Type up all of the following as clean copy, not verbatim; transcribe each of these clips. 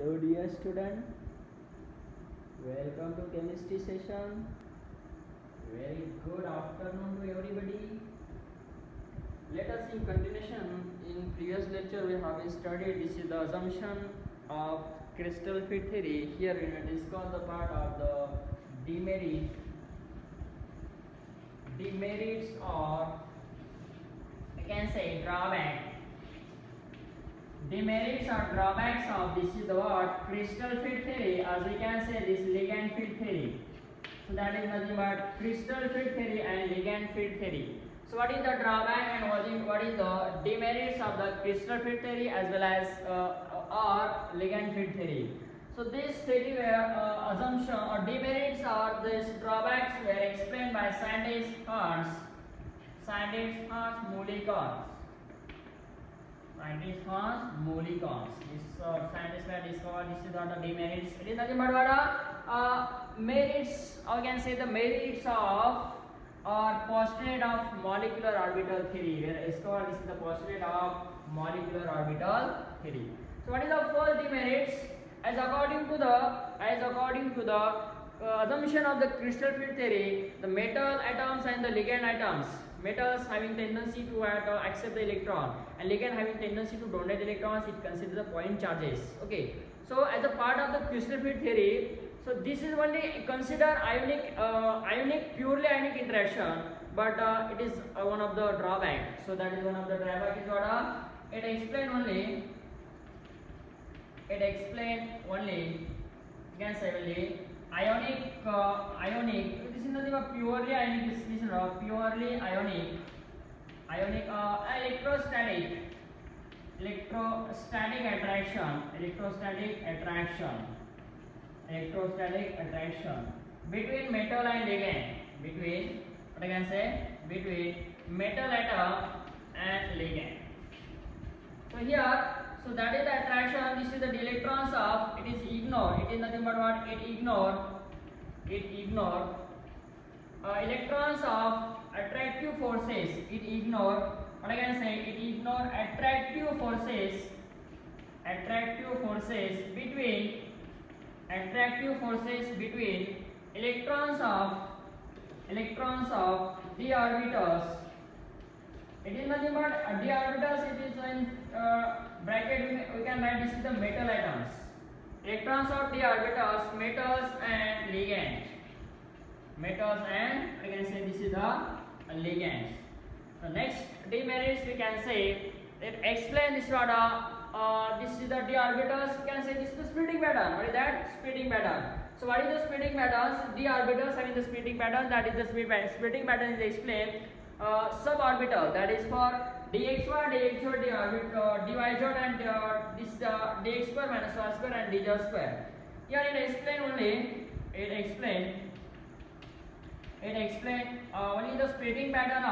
Hello dear student, welcome to chemistry session. Very good afternoon to everybody. Let us in continuation, in previous lecture we have studied this is the assumption of crystal field theory. Here we will discuss the part of the demerits or I can say drawback. Demerits or drawbacks of this is the what crystal field theory, as we can say this ligand field theory. So that is nothing but crystal field theory and ligand field theory. So what is the drawback and what is the demerits of the crystal field theory as well as or ligand field theory. So this theory where assumption or demerits or these drawbacks were explained by scientist Hans Molecular. Scientist Hans Molecular. This scientists were discovered. This is what the demerits. It is nothing but what merits, or can say the merits of or postulate of molecular orbital theory. Where discovered this is the postulate of molecular orbital theory. So what is the first demerits? As according to the assumption of the crystal field theory, the metal atoms and the ligand atoms, metals having tendency to accept the electron and ligand having tendency to donate electrons, it considers the point charges. Okay, so as a part of the crystal field theory, so this is only consider purely ionic interaction, but it is one of the drawback. So that is one of the drawback is what it explain only you can say only ionic. This is nothing but purely ionic. This is purely ionic electrostatic attraction between metal and ligand, between what I can say between metal atom and ligand. So here, so that is the attraction. This is the electrons of it is ignored. It is nothing but what it ignore electrons of attractive forces. It ignore what I can say. It ignore attractive forces between electrons of d orbitals. It is nothing but d orbitals. It is in bracket. We can write this is the metal atoms. Electrons of d orbitals, metals and ligands. Metals and I can say this is the ligands. The next demerits we can say that explain this what this is the d orbitals. We can say this is the splitting pattern. What is that? Splitting pattern. So what is the splitting patterns? D orbitals having the splitting pattern. That is the splitting pattern is explained. Suborbital, that is for dx1, dx2, dyj and this dx square minus y square and dz square. Here it explain only. It explain only the splitting pattern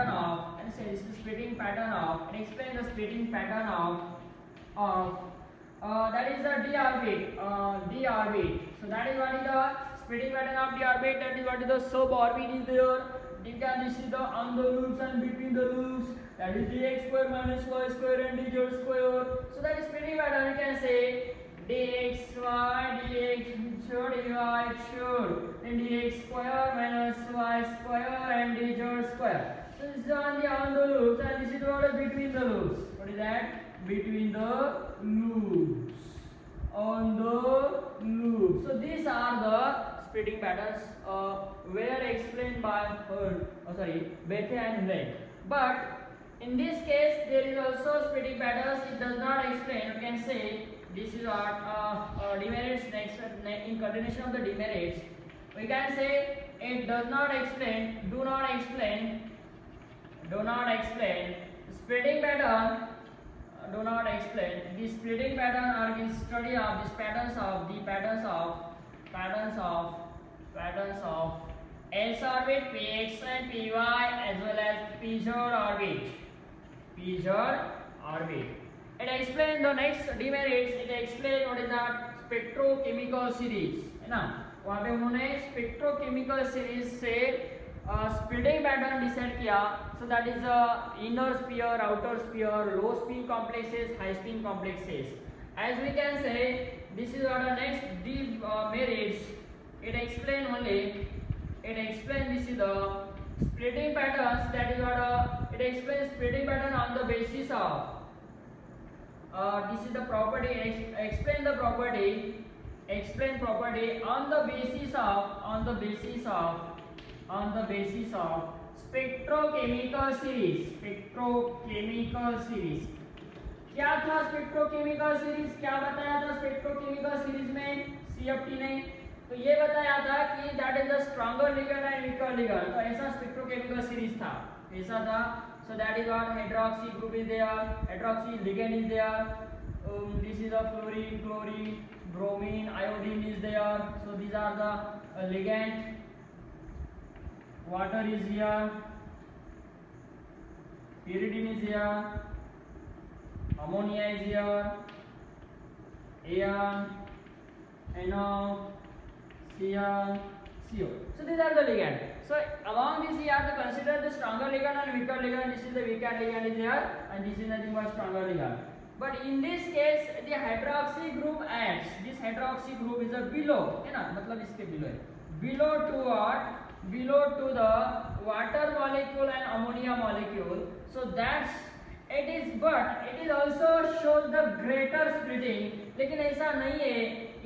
of and say this is splitting pattern of. It explain the splitting pattern of that is the d orbit. So that is what is the splitting pattern of d orbit. That is what is the suborbit is there. This is the on the loops and between the loops. That is dx square minus y square and dz square. So that is splitting pattern. You can say dx y dx dy and dx square minus y square and dz square. So this is on the loops and this is what is between the loops. What is that? Between the loops. On the loop. So these are the splitting patterns were explained by Bethe and Hewlett. But in this case there is also splitting patterns. It does not explain. You can say this is what demerits next in continuation of the demerits. We can say it does not explain. Do not explain splitting pattern. Do not explain the splitting pattern or the study of these patterns of s orbit, px and py as well as pz orbit. It explains the next demerits. It explains what is that spectrochemical series है ना. वहाँ पे उन्होंने spectrochemical series से splitting pattern decide किया. सो that is inner sphere, outer sphere, low spin complexes, high spin complexes. As we can say, this is what the next demerits. It explain only. It explain this is the splitting patterns. That is what it explains splitting pattern on the basis of. This is the property. Explain the property. Explain property on the basis of spectrochemical series. Spectrochemical series. क्या था spectrochemical series? क्या बताया था spectrochemical series में CFT ने? तो ये बताया था कि that is the stronger ligand and weaker ligand. तो ऐसा स्पेक्ट्रोकेमिकल सीरीज था, ऐसा था. So that is what hydroxy group is there, hydroxy ligand is there. This is the fluorine, chlorine, bromine, iodine is there. So these are the ligand. Water is here, pyridine is here, ammonia is here, AN, NO, CN, CO. So these are the ligand. So along this you have to consider the stronger ligand and weaker ligand. This is the weaker ligand is here and this is nothing but stronger ligand. But in this case the hydroxy group acts. This hydroxy group is a below, है ना, मतलब इसके below है. Below to what? Below to the water molecule and ammonia molecule. So that's it is, but it is also shows the greater splitting. लेकिन ऐसा नहीं है.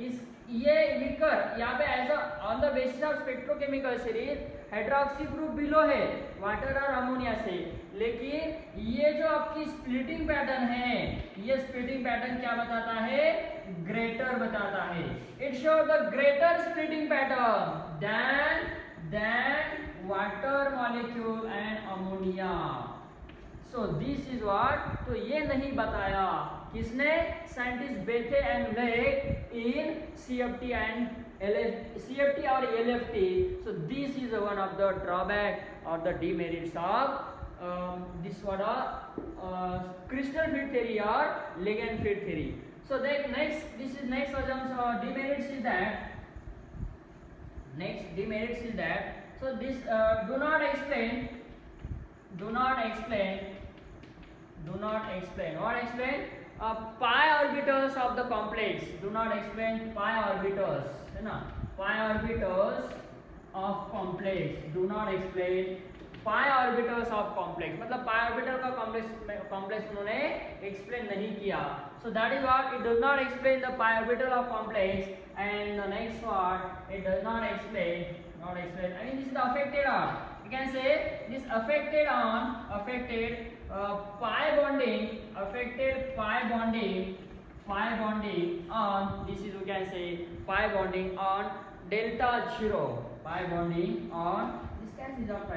इस ये weaker यहाँ पे ऐसा on the basis of spectrochemical series hydroxy group below है वाटर और अमोनिया से. लेकिन ये जो आपकी स्प्लिटिंग पैटर्न है, ये स्प्लिटिंग पैटर्न क्या बताता है? ग्रेटर बताता है. It show the greater splitting pattern then water molecule and ammonia. So this is what. तो ये नहीं बताया किसने? Scientist Bethe and Lake in CFT and CFT or LFT. So this is one of the drawback or the demerits of this what crystal field theory or ligand field theory. So that next, this is next assumption. Demerits is that next demerits is that so this do not explain what explain pi orbitals of the complex. Do not explain pi orbitals, है ना, pi orbitals of complex. Do not explain pi orbitals of complex. मतलब pi orbital का complex उन्होंने explain नहीं किया. So that is what it does not explain the pi orbital of complex. And the next one, it does not explain. I mean this is the affected on. You can say this affected pi bonding on, this is you can say pi bonding on delta 0. Pi bonding on this can is of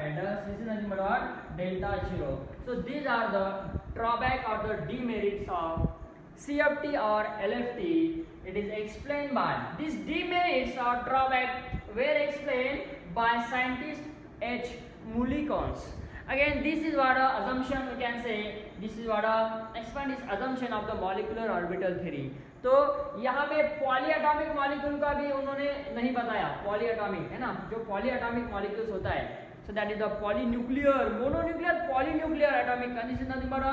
this is nothing but what? Delta 0. So these are the drawback or the demerits of CFT or LFT. It is explained by these demerits or drawback were explained by scientist H. Mulliken. Again, this is what assumption we can say. This is what expand is assumption of the molecular orbital theory. तो यहाँ पे polyatomic molecule का भी उन्होंने नहीं बताया. Polyatomic है ना, जो पॉलीएटॉमिक मॉलिक्यूल्स होता है. So that is the polynuclear, mononuclear, polynuclear atomic. And this is nothing but a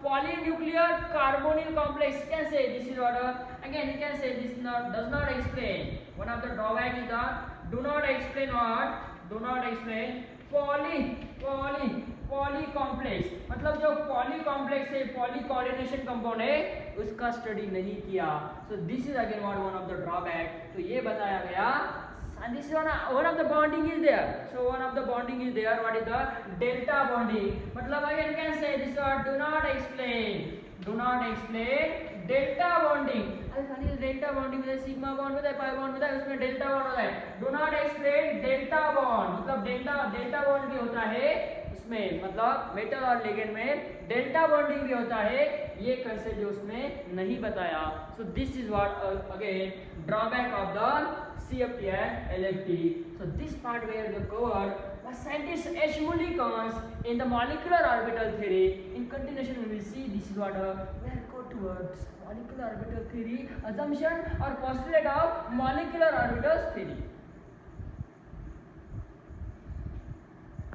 polynuclear carbonyl complex. You can say this is what again you can say this does not explain. One of the drawback is that do not explain what? Do not explain poly complex. मतलब जो poly complex है, poly coordination compound है, उसका study नहीं किया. So this is again one of the drawback. तो ये बताया गया. And this is one of the bonding is there. So one of the bonding is there. What is the delta bonding? मतलब again you can say this word do not explain delta bonding. अरे delta bonding में sigma bond होता है, pi bond होता है, उसमें delta bond होता है. Do not explain delta bond. मतलब delta bond भी होता है उसमें, मतलब मेटल और लिगेंड में डेल्टा बॉन्डिंग भी होता है. ये कंसेप्ट जो उसमें नहीं बताया. So this is what again drawback of the CFT and LFT. So this part where we covered by scientist H. Mulliken in the molecular orbital theory. In continuation we will see this is what we will go towards molecular orbital theory, assumption or postulate of molecular orbital theory.